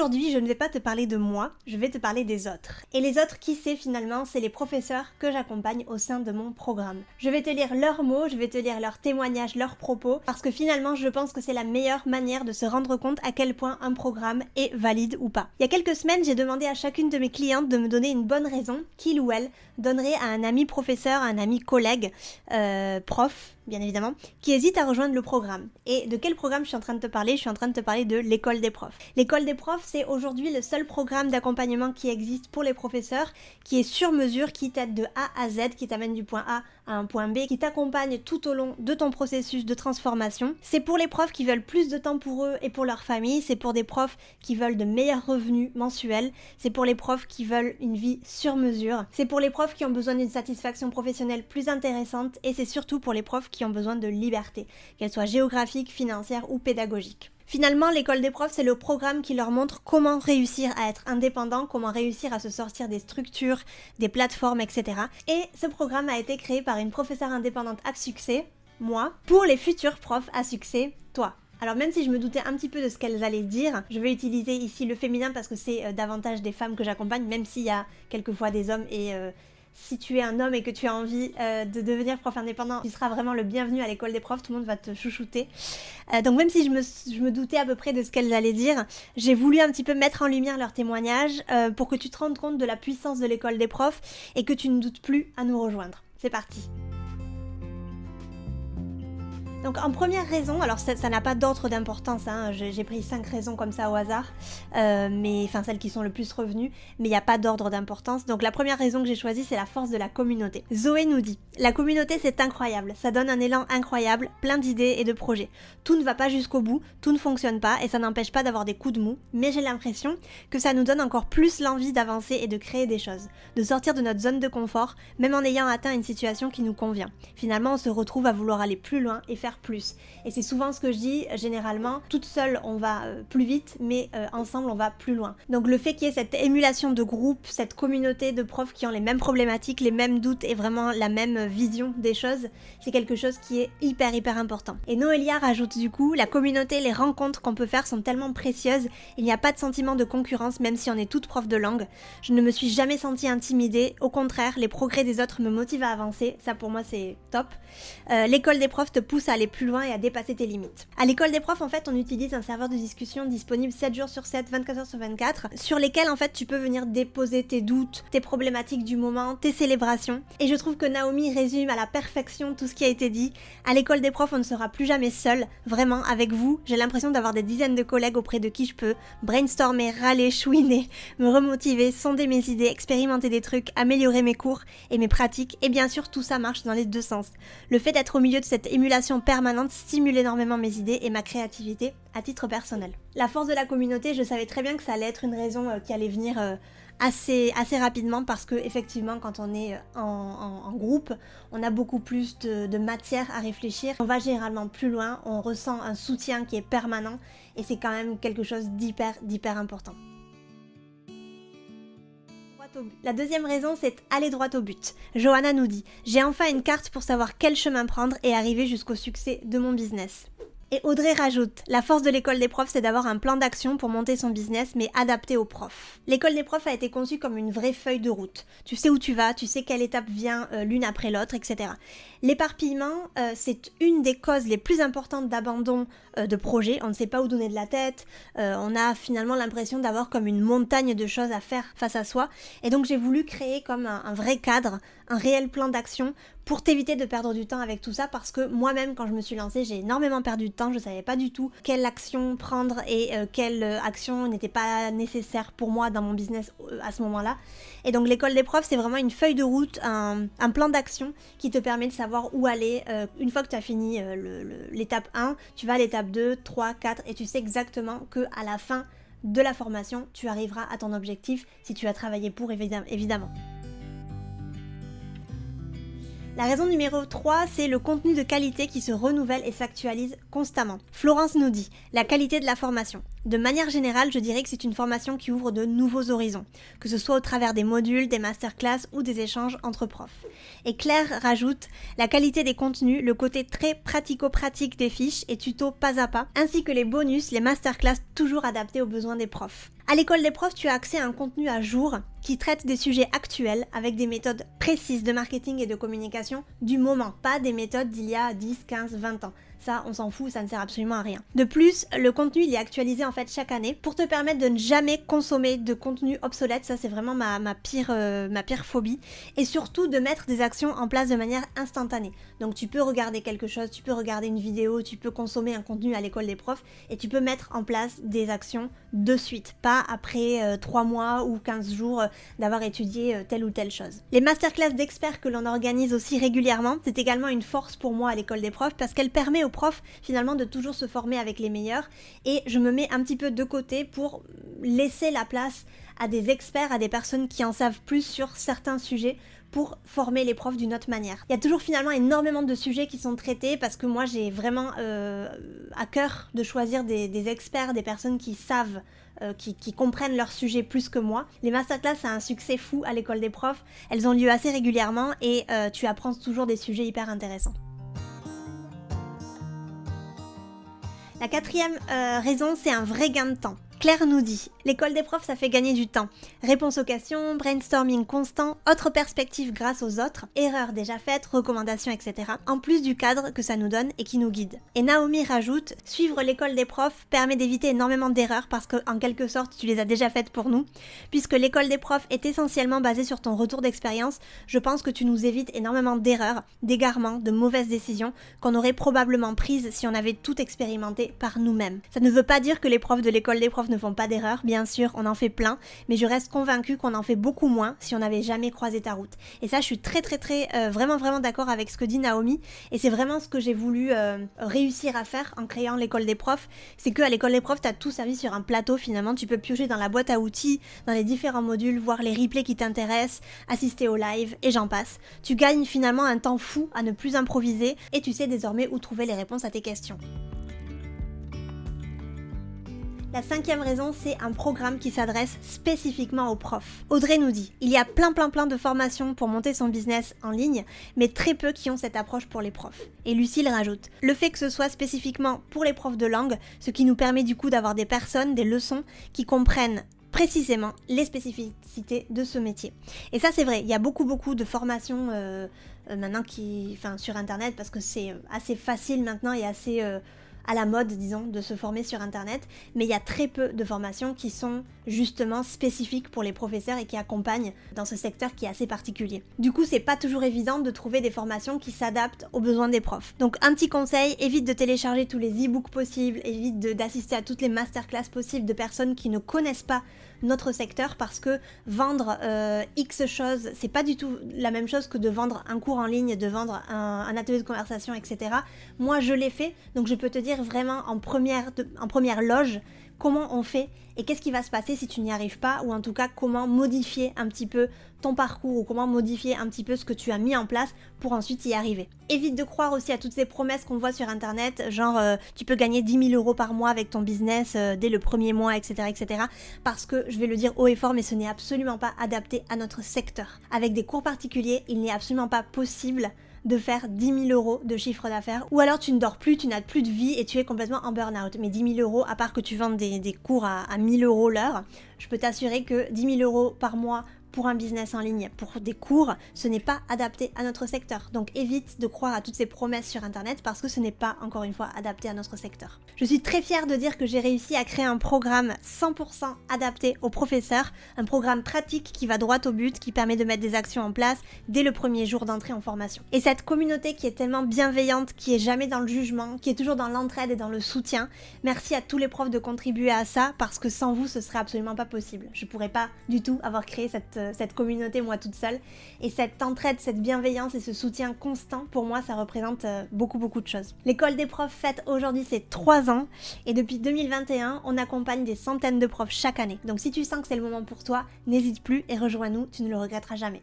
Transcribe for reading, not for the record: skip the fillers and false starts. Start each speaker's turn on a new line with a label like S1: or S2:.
S1: aujourd'hui, je ne vais pas te parler de moi, je vais te parler des autres. Et les autres, qui c'est finalement? C'est les professeurs que j'accompagne au sein de mon programme. Je vais te lire leurs mots, je vais te lire leurs témoignages, leurs propos, parce que finalement, je pense que c'est la meilleure manière de se rendre compte à quel point un programme est valide ou pas. Il y a quelques semaines, j'ai demandé à chacune de mes clientes de me donner une bonne raison qu'il ou elle donnerait à un ami professeur, à un ami collègue, prof, bien évidemment, qui hésite à rejoindre le programme. Et de quel programme je suis en train de te parler? Je suis en train de te parler de l'école des profs. L'école des profs, c'est aujourd'hui le seul programme d'accompagnement qui existe pour les professeurs, qui est sur mesure, qui t'aide de A à Z, qui t'amène du point A à un point B, qui t'accompagne tout au long de ton processus de transformation. C'est pour les profs qui veulent plus de temps pour eux et pour leur famille, c'est pour des profs qui veulent de meilleurs revenus mensuels, c'est pour les profs qui veulent une vie sur mesure, c'est pour les profs qui ont besoin d'une satisfaction professionnelle plus intéressante et c'est surtout pour les profs qui ont besoin de liberté, qu'elle soit géographique, financière ou pédagogique. Finalement, l'école des profs, c'est le programme qui leur montre comment réussir à être indépendant, comment réussir à se sortir des structures, des plateformes, etc. Et ce programme a été créé par une professeure indépendante à succès, moi, pour les futurs profs à succès, toi. Alors même si je me doutais un petit peu de ce qu'elles allaient dire, je vais utiliser ici le féminin parce que c'est davantage des femmes que j'accompagne, même s'il y a quelquefois des hommes et... Si tu es un homme et que tu as envie de devenir prof indépendant, tu seras vraiment le bienvenu à l'école des profs, tout le monde va te chouchouter. Donc même si je me doutais à peu près de ce qu'elles allaient dire, j'ai voulu un petit peu mettre en lumière leurs témoignages pour que tu te rendes compte de la puissance de l'école des profs et que tu ne doutes plus à nous rejoindre. C'est parti! Donc en première raison, alors ça n'a pas d'ordre d'importance, hein, j'ai pris 5 raisons comme ça au hasard, mais enfin celles qui sont le plus revenues, mais il n'y a pas d'ordre d'importance. Donc la première raison que j'ai choisie, c'est la force de la communauté. Zoé nous dit, la communauté c'est incroyable, ça donne un élan incroyable, plein d'idées et de projets. Tout ne va pas jusqu'au bout, tout ne fonctionne pas et ça n'empêche pas d'avoir des coups de mou, mais j'ai l'impression que ça nous donne encore plus l'envie d'avancer et de créer des choses, de sortir de notre zone de confort, même en ayant atteint une situation qui nous convient. Finalement on se retrouve à vouloir aller plus loin et faire plus. Et c'est souvent ce que je dis, généralement, toute seule on va plus vite, mais ensemble on va plus loin. Donc le fait qu'il y ait cette émulation de groupe, cette communauté de profs qui ont les mêmes problématiques, les mêmes doutes et vraiment la même vision des choses, c'est quelque chose qui est hyper important. Et Noélia rajoute du coup, la communauté, les rencontres qu'on peut faire sont tellement précieuses, il n'y a pas de sentiment de concurrence même si on est toute prof de langue. Je ne me suis jamais sentie intimidée, au contraire, les progrès des autres me motivent à avancer, ça pour moi c'est top. L'école des profs te pousse à aller plus loin et à dépasser tes limites. À l'école des profs, en fait, on utilise un serveur de discussion disponible 7 jours sur 7, 24 heures sur 24, sur lesquels, en fait, tu peux venir déposer tes doutes, tes problématiques du moment, tes célébrations. Et je trouve que Naomi résume à la perfection tout ce qui a été dit. À l'école des profs, on ne sera plus jamais seul. Vraiment, avec vous, j'ai l'impression d'avoir des dizaines de collègues auprès de qui je peux brainstormer, râler, chouiner, me remotiver, sonder mes idées, expérimenter des trucs, améliorer mes cours et mes pratiques. Et bien sûr, tout ça marche dans les deux sens. Le fait d'être au milieu de cette émulation permanente stimule énormément mes idées et ma créativité à titre personnel. La force de la communauté, je savais très bien que ça allait être une raison qui allait venir assez rapidement parce que effectivement quand on est en groupe, on a beaucoup plus de matière à réfléchir. On va généralement plus loin, on ressent un soutien qui est permanent et c'est quand même quelque chose d'hyper important. La deuxième raison, c'est aller droit au but. Johanna nous dit « J'ai enfin une carte pour savoir quel chemin prendre et arriver jusqu'au succès de mon business. » Et Audrey rajoute « La force de l'école des profs, c'est d'avoir un plan d'action pour monter son business, mais adapté aux profs. » L'école des profs a été conçue comme une vraie feuille de route. Tu sais où tu vas, tu sais quelle étape vient l'une après l'autre, etc. L'éparpillement, c'est une des causes les plus importantes d'abandon de projet. On ne sait pas où donner de la tête, on a finalement l'impression d'avoir comme une montagne de choses à faire face à soi. Et donc j'ai voulu créer comme un vrai cadre, un réel plan d'action pour t'éviter de perdre du temps avec tout ça parce que moi-même quand je me suis lancée j'ai énormément perdu de temps, je savais pas du tout quelle action prendre et quelle action n'était pas nécessaire pour moi dans mon business à ce moment-là. Et donc l'école des profs c'est vraiment une feuille de route, un plan d'action qui te permet de savoir où aller. Une fois que tu as fini l'étape 1, tu vas à l'étape 2, 3, 4 et tu sais exactement que à la fin de la formation tu arriveras à ton objectif si tu as travaillé pour évidemment. La raison numéro 3, c'est le contenu de qualité qui se renouvelle et s'actualise constamment. Florence nous dit, la qualité de la formation. De manière générale, je dirais que c'est une formation qui ouvre de nouveaux horizons, que ce soit au travers des modules, des masterclass ou des échanges entre profs. Et Claire rajoute la qualité des contenus, le côté très pratico-pratique des fiches et tutos pas à pas, ainsi que les bonus, les masterclass toujours adaptés aux besoins des profs. À l'école des profs, tu as accès à un contenu à jour qui traite des sujets actuels avec des méthodes précises de marketing et de communication du moment, pas des méthodes d'il y a 10, 15, 20 ans. Ça, on s'en fout, ça ne sert absolument à rien. De plus, le contenu, il est actualisé en fait chaque année pour te permettre de ne jamais consommer de contenu obsolète. Ça, c'est vraiment ma pire phobie. Et surtout, de mettre des actions en place de manière instantanée. Donc, tu peux regarder quelque chose, tu peux regarder une vidéo, tu peux consommer un contenu à l'école des profs et tu peux mettre en place des actions de suite, pas après 3 mois ou 15 jours d'avoir étudié telle ou telle chose. Les masterclass d'experts que l'on organise aussi régulièrement, c'est également une force pour moi à l'école des profs parce qu'elle permet aux profs finalement de toujours se former avec les meilleurs et je me mets un petit peu de côté pour laisser la place à des experts, à des personnes qui en savent plus sur certains sujets pour former les profs d'une autre manière. Il y a toujours finalement énormément de sujets qui sont traités parce que moi j'ai vraiment à cœur de choisir des experts, des personnes qui savent qui comprennent leur sujet plus que moi. Les masterclass, ça a un succès fou à l'école des profs. Elles ont lieu assez régulièrement et tu apprends toujours des sujets hyper intéressants. La quatrième raison, c'est un vrai gain de temps. Claire nous dit, l'école des profs ça fait gagner du temps. Réponse aux questions, brainstorming constant, autre perspective grâce aux autres, erreurs déjà faites, recommandations, etc. En plus du cadre que ça nous donne et qui nous guide. Et Naomi rajoute, suivre l'école des profs permet d'éviter énormément d'erreurs parce qu'en quelque sorte tu les as déjà faites pour nous. Puisque l'école des profs est essentiellement basée sur ton retour d'expérience, je pense que tu nous évites énormément d'erreurs, d'égarements, de mauvaises décisions qu'on aurait probablement prises si on avait tout expérimenté par nous-mêmes. Ça ne veut pas dire que les profs de l'école des profs ne font pas d'erreurs, bien sûr, on en fait plein, mais je reste convaincue qu'on en fait beaucoup moins si on n'avait jamais croisé ta route. Et ça, je suis vraiment d'accord avec ce que dit Naomi, et c'est vraiment ce que j'ai voulu réussir à faire en créant l'école des profs, c'est qu'à l'école des profs, t'as tout servi sur un plateau finalement, tu peux piocher dans la boîte à outils, dans les différents modules, voir les replays qui t'intéressent, assister au live, et j'en passe. Tu gagnes finalement un temps fou à ne plus improviser, et tu sais désormais où trouver les réponses à tes questions. La cinquième raison, c'est un programme qui s'adresse spécifiquement aux profs. Audrey nous dit, il y a plein de formations pour monter son business en ligne, mais très peu qui ont cette approche pour les profs. Et Lucille rajoute, le fait que ce soit spécifiquement pour les profs de langue, ce qui nous permet du coup d'avoir des personnes, des leçons qui comprennent précisément les spécificités de ce métier. Et ça c'est vrai, il y a beaucoup de formations maintenant sur internet parce que c'est assez facile maintenant et assez à la mode, disons, de se former sur internet, mais il y a très peu de formations qui sont justement spécifiques pour les professeurs et qui accompagnent dans ce secteur qui est assez particulier. Du coup, c'est pas toujours évident de trouver des formations qui s'adaptent aux besoins des profs. Donc un petit conseil, évite de télécharger tous les e-books possibles, évite d'assister à toutes les masterclass possibles de personnes qui ne connaissent pas notre secteur parce que vendre X choses, c'est pas du tout la même chose que de vendre un cours en ligne, de vendre un atelier de conversation, etc. Moi, je l'ai fait, donc je peux te dire vraiment en première loge comment on fait et qu'est-ce qui va se passer si tu n'y arrives pas, ou en tout cas comment modifier un petit peu ton parcours ou comment modifier un petit peu ce que tu as mis en place pour ensuite y arriver. Évite de croire aussi à toutes ces promesses qu'on voit sur internet, genre tu peux gagner 10 000 € par mois avec ton business dès le premier mois, etc. Parce que, je vais le dire haut et fort, mais ce n'est absolument pas adapté à notre secteur. Avec des cours particuliers, il n'est absolument pas possible de faire 10 000 € de chiffre d'affaires, ou alors tu ne dors plus, tu n'as plus de vie et tu es complètement en burn-out. Mais 10 000 €, à part que tu vendes des cours à 1 000 € l'heure, je peux t'assurer que 10 000 € par mois pour un business en ligne, pour des cours, ce n'est pas adapté à notre secteur. Donc évite de croire à toutes ces promesses sur internet parce que ce n'est pas, encore une fois, adapté à notre secteur. Je suis très fière de dire que j'ai réussi à créer un programme 100% adapté aux professeurs, un programme pratique qui va droit au but, qui permet de mettre des actions en place dès le premier jour d'entrée en formation. Et cette communauté qui est tellement bienveillante, qui est jamais dans le jugement, qui est toujours dans l'entraide et dans le soutien, merci à tous les profs de contribuer à ça parce que sans vous, ce serait absolument pas possible. Je pourrais pas du tout avoir créé cette communauté moi toute seule, et cette entraide, cette bienveillance et ce soutien constant, pour moi ça représente beaucoup de choses. L'école des profs fête aujourd'hui ses 3 ans et depuis 2021 on accompagne des centaines de profs chaque année, donc si tu sens que c'est le moment pour toi, n'hésite plus et rejoins-nous, tu ne le regretteras jamais.